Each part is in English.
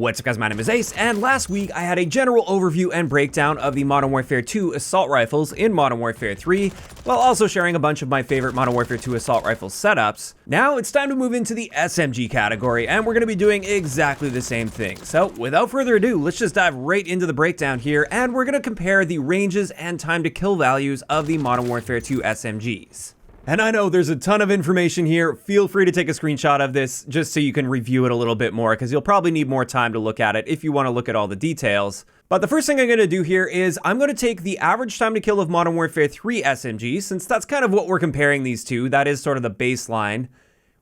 What's up guys, my name is Ace, and last week I had a general overview and breakdown of the Modern Warfare 2 assault rifles in Modern Warfare 3, while also sharing a bunch of my favorite Modern Warfare 2 assault rifle setups. Now it's time to move into the SMG category, and we're going to be doing exactly the same thing. So without further ado, let's just dive right into the breakdown here, and we're going to compare the ranges and time to kill values of the Modern Warfare 2 SMGs. And I know there's a ton of information here. Feel free to take a screenshot of this just so you can review it a little bit more, because you'll probably need more time to look at it if you want to look at all the details. But the first thing I'm going to do here is I'm going to take the average time to kill of Modern Warfare 3 SMGs, since that's kind of what we're comparing these to. That is sort of the baseline,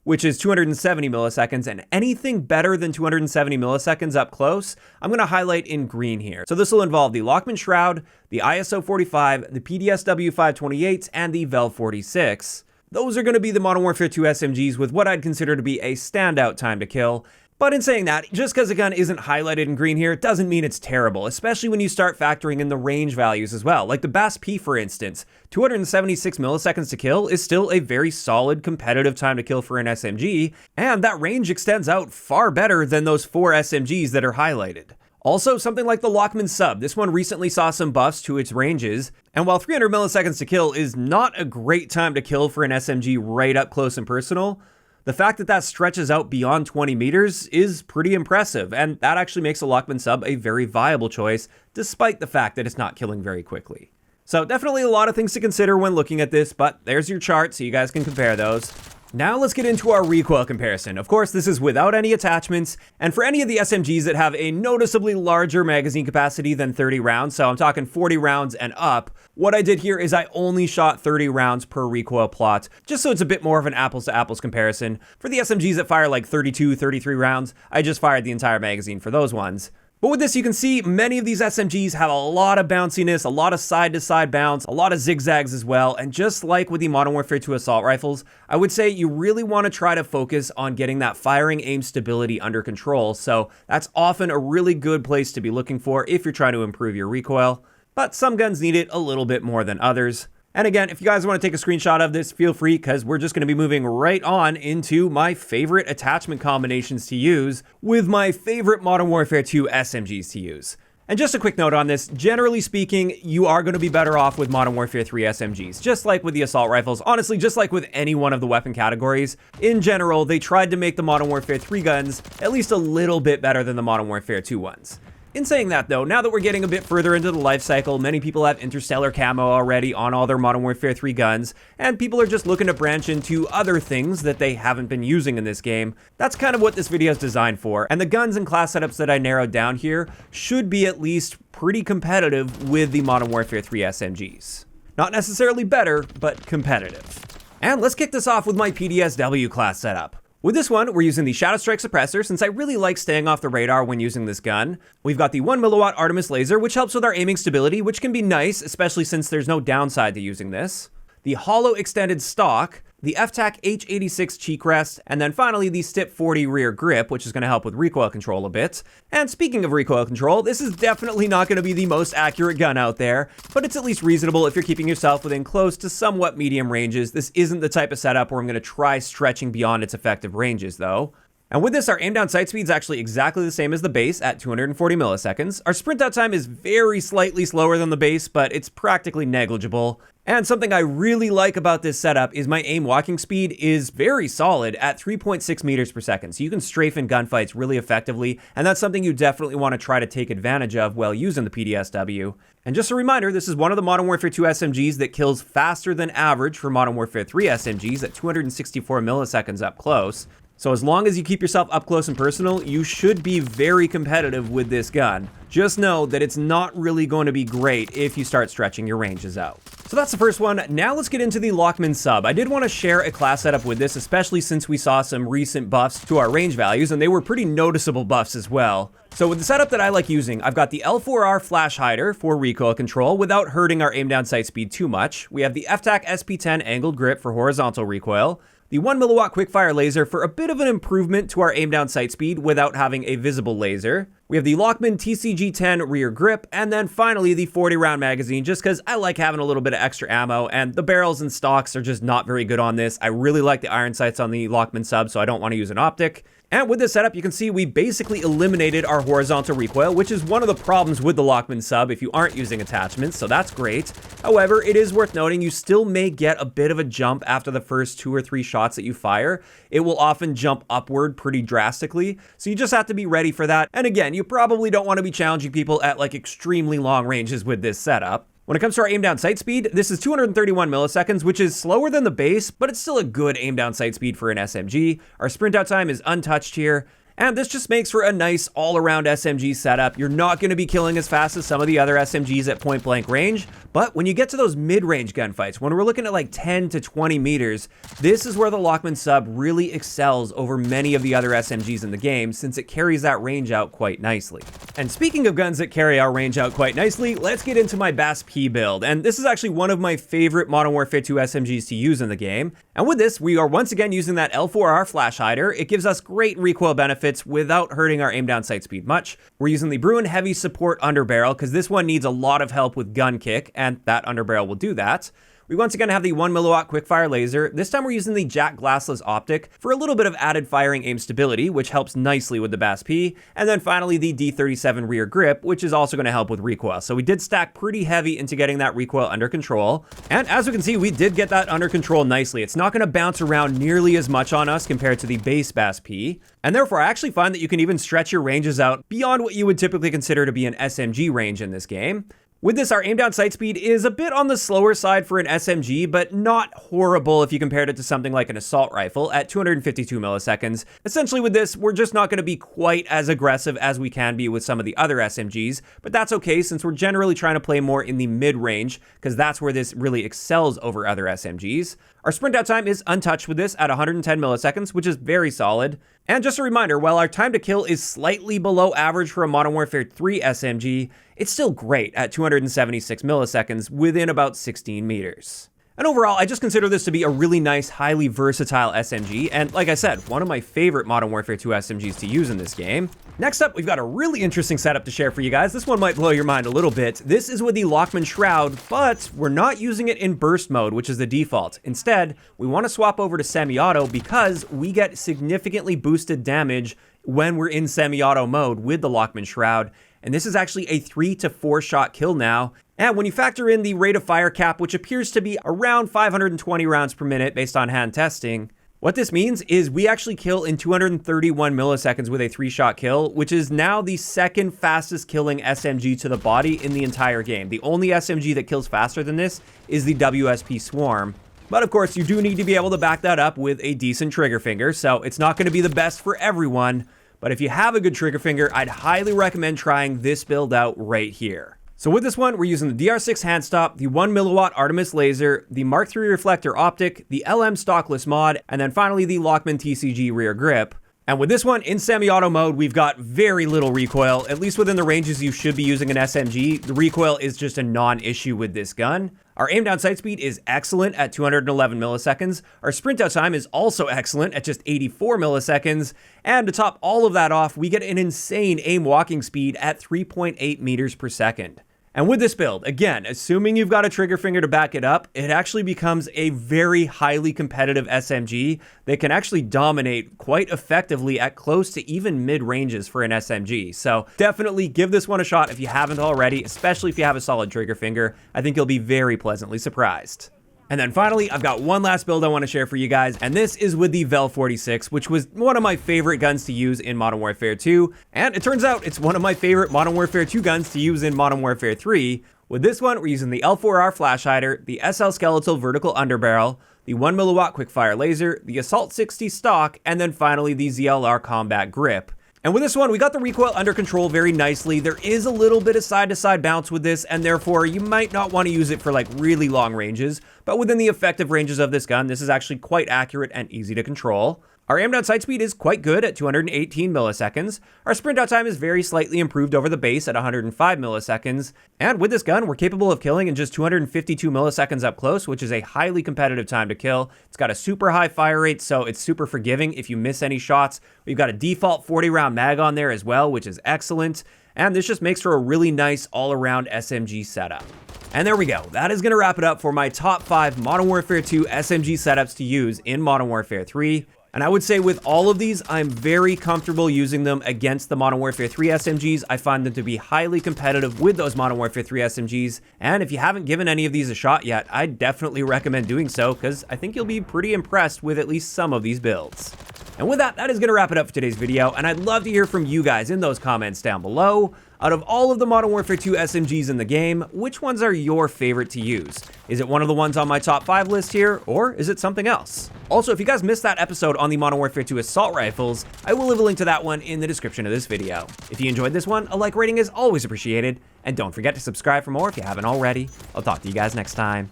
which is 270 milliseconds, and anything better than 270 milliseconds up close, I'm going to highlight in green here. So this will involve the Lachmann Shroud, the ISO 45, the PDSW 528, and the VEL 46. Those are going to be the Modern Warfare 2 SMGs with what I'd consider to be a standout time to kill. But in saying that, just because a gun isn't highlighted in green here doesn't mean it's terrible, especially when you start factoring in the range values as well. Like the BAS-P, for instance, 276 milliseconds to kill is still a very solid competitive time to kill for an SMG, and that range extends out far better than those 4 SMGs that are highlighted. Also, something like the Lachmann Sub, this one recently saw some buffs to its ranges, and while 300 milliseconds to kill is not a great time to kill for an SMG right up close and personal, the fact that that stretches out beyond 20 meters is pretty impressive, and that actually makes a Lachmann Sub a very viable choice, despite the fact that it's not killing very quickly. So definitely a lot of things to consider when looking at this, but there's your chart so you guys can compare those. Now let's get into our recoil comparison. Of course, this is without any attachments, and for any of the SMGs that have a noticeably larger magazine capacity than 30 rounds, so I'm talking 40 rounds and up, what I did here is I only shot 30 rounds per recoil plot, just so it's a bit more of an apples to apples comparison. For the SMGs that fire like 32, 33 rounds, I just fired the entire magazine for those ones. But with this, you can see many of these SMGs have a lot of bounciness, a lot of side-to-side bounce, a lot of zigzags as well, and just like with the Modern Warfare 2 assault rifles, I would say you really want to try to focus on getting that firing aim stability under control, so that's often a really good place to be looking for if you're trying to improve your recoil, but some guns need it a little bit more than others. And again, if you guys want to take a screenshot of this, feel free, because we're just going to be moving right on into my favorite attachment combinations to use with my favorite Modern Warfare 2 SMGs to use. And just a quick note on this, generally speaking, you are going to be better off with Modern Warfare 3 SMGs, just like with the assault rifles, honestly, just like with any one of the weapon categories. In general, they tried to make the Modern Warfare 3 guns at least a little bit better than the Modern Warfare 2 ones. In saying that though, now that we're getting a bit further into the life cycle, many people have interstellar camo already on all their Modern Warfare 3 guns, and people are just looking to branch into other things that they haven't been using in this game. That's kind of what this video is designed for, and the guns and class setups that I narrowed down here should be at least pretty competitive with the Modern Warfare 3 SMGs. Not necessarily better, but competitive. And let's kick this off with my PDSW class setup. With this one, we're using the Shadow Strike Suppressor, since I really like staying off the radar when using this gun. We've got the 1mW Artemis Laser, which helps with our aiming stability, which can be nice, especially since there's no downside to using this. The Hollow Extended Stock, the FTAC H86 Cheek Rest, and then finally the STIP 40 Rear Grip, which is going to help with recoil control a bit. And speaking of recoil control, this is definitely not going to be the most accurate gun out there, but it's at least reasonable if you're keeping yourself within close to somewhat medium ranges. This isn't the type of setup where I'm going to try stretching beyond its effective ranges though. And with this, our aim down sight speed is actually exactly the same as the base at 240 milliseconds. Our sprint out time is very slightly slower than the base, but it's practically negligible. And something I really like about this setup is my aim walking speed is very solid at 3.6 meters per second. So you can strafe in gunfights really effectively, and that's something you definitely want to try to take advantage of while using the PDSW. And just a reminder, this is one of the Modern Warfare 2 SMGs that kills faster than average for Modern Warfare 3 SMGs at 264 milliseconds up close. So as long as you keep yourself up close and personal, you should be very competitive with this gun. Just know that it's not really going to be great if you start stretching your ranges out. So that's the first one. Now let's get into the Lachmann Sub. I did want to share a class setup with this, especially since we saw some recent buffs to our range values, and they were pretty noticeable buffs as well. So with the setup that I like using, I've got the L4R flash hider for recoil control without hurting our aim down sight speed too much. We have the FTAC SP10 angled grip for horizontal recoil. The 1mW quickfire laser for a bit of an improvement to our aim down sight speed without having a visible laser. We have the Lachmann TCG10 rear grip, and then finally the 40 round magazine, just because I like having a little bit of extra ammo, and the barrels and stocks are just not very good on this. I really like the iron sights on the Lachmann Sub, so I don't want to use an optic. And with this setup, you can see we basically eliminated our horizontal recoil, which is one of the problems with the Lachmann Sub if you aren't using attachments, so that's great. However, it is worth noting you still may get a bit of a jump after the first 2 or 3 shots that you fire. It will often jump upward pretty drastically, so you just have to be ready for that. And again, you probably don't want to be challenging people at like extremely long ranges with this setup. When it comes to our aim down sight speed, this is 231 milliseconds, which is slower than the base, but it's still a good aim down sight speed for an SMG. Our sprint out time is untouched here. And this just makes for a nice all-around SMG setup. You're not going to be killing as fast as some of the other SMGs at point-blank range, but when you get to those mid-range gunfights, when we're looking at like 10 to 20 meters, this is where the Lachmann Sub really excels over many of the other SMGs in the game, since it carries that range out quite nicely. And speaking of guns that carry our range out quite nicely, let's get into my BAS-P build. And this is actually one of my favorite Modern Warfare 2 SMGs to use in the game. And with this, we are once again using that L4R flash hider. It gives us great recoil benefits without hurting our aim down sight speed much. We're using the Bruin Heavy Support underbarrel because this one needs a lot of help with gun kick, and that underbarrel will do that. We once again have the 1 milliwatt quickfire laser. This time we're using the Jack glassless optic for a little bit of added firing aim stability, which helps nicely with the BAS-P. And then finally the D37 rear grip, which is also going to help with recoil. So we did stack pretty heavy into getting that recoil under control. And as we can see, we did get that under control nicely. It's not going to bounce around nearly as much on us compared to the base BAS-P. And therefore, I actually find that you can even stretch your ranges out beyond what you would typically consider to be an SMG range in this game. With this, our aim down sight speed is a bit on the slower side for an SMG, but not horrible if you compared it to something like an assault rifle at 252 milliseconds. Essentially with this, we're just not going to be quite as aggressive as we can be with some of the other SMGs, but that's okay since we're generally trying to play more in the mid-range, because that's where this really excels over other SMGs. Our sprint out time is untouched with this at 110 milliseconds, which is very solid. And just a reminder, while our time to kill is slightly below average for a Modern Warfare 3 SMG, it's still great at 276 milliseconds within about 16 meters. And overall, I just consider this to be a really nice, highly versatile SMG, and like I said, one of my favorite Modern Warfare 2 SMGs to use in this game. Next up, we've got a really interesting setup to share for you guys. This one might blow your mind a little bit. This is with the Lachmann Shroud, but we're not using it in burst mode, which is the default. Instead, we want to swap over to semi-auto because we get significantly boosted damage when we're in semi-auto mode with the Lachmann Shroud. And this is actually a 3 to 4 shot kill now. And when you factor in the rate of fire cap, which appears to be around 520 rounds per minute based on hand testing, what this means is we actually kill in 231 milliseconds with a 3-shot kill, which is now the second fastest killing SMG to the body in the entire game. The only SMG that kills faster than this is the WSP Swarm. But of course, you do need to be able to back that up with a decent trigger finger, so it's not going to be the best for everyone. But if you have a good trigger finger, I'd highly recommend trying this build out right here. So with this one, we're using the DR6 hand stop, the 1 milliwatt Artemis laser, the Mark III reflector optic, the LM stockless mod, and then finally the Lachmann TCG rear grip. And with this one, in semi-auto mode, we've got very little recoil, at least within the ranges you should be using an SMG. The recoil is just a non-issue with this gun. Our aim down sight speed is excellent at 211 milliseconds. Our sprint out time is also excellent at just 84 milliseconds. And to top all of that off, we get an insane aim walking speed at 3.8 meters per second. And with this build, again, assuming you've got a trigger finger to back it up, it actually becomes a very highly competitive SMG that can actually dominate quite effectively at close to even mid-ranges for an SMG. So definitely give this one a shot if you haven't already, especially if you have a solid trigger finger. I think you'll be very pleasantly surprised. And then finally, I've got one last build I want to share for you guys, and this is with the Vel 46, which was one of my favorite guns to use in Modern Warfare 2, and it turns out it's one of my favorite Modern Warfare 2 guns to use in Modern Warfare 3. With this one, we're using the L4R flash hider, the SL skeletal vertical underbarrel, the 1 milliwatt quickfire laser, the Assault 60 stock, and then finally the ZLR combat grip. And with this one, we got the recoil under control very nicely. There is a little bit of side-to-side bounce with this, and therefore you might not want to use it for like really long ranges, but within the effective ranges of this gun, this is actually quite accurate and easy to control. Our aim down sight speed is quite good at 218 milliseconds. Our sprint out time is very slightly improved over the base at 105 milliseconds. And with this gun, we're capable of killing in just 252 milliseconds up close, which is a highly competitive time to kill. It's got a super high fire rate, so it's super forgiving if you miss any shots. We've got a default 40-round mag on there as well, which is excellent. And this just makes for a really nice all-around SMG setup. And there we go. That is going to wrap it up for my top 5 Modern Warfare 2 SMG setups to use in Modern Warfare 3. And I would say with all of these, I'm very comfortable using them against the Modern Warfare 3 SMGs. I find them to be highly competitive with those Modern Warfare 3 SMGs. And if you haven't given any of these a shot yet, I definitely recommend doing so, because I think you'll be pretty impressed with at least some of these builds. And with that, that is going to wrap it up for today's video, and I'd love to hear from you guys in those comments down below. Out of all of the Modern Warfare 2 SMGs in the game, which ones are your favorite to use? Is it one of the ones on my top 5 list here, or is it something else? Also, if you guys missed that episode on the Modern Warfare 2 assault rifles, I will leave a link to that one in the description of this video. If you enjoyed this one, a like rating is always appreciated, and don't forget to subscribe for more if you haven't already. I'll talk to you guys next time.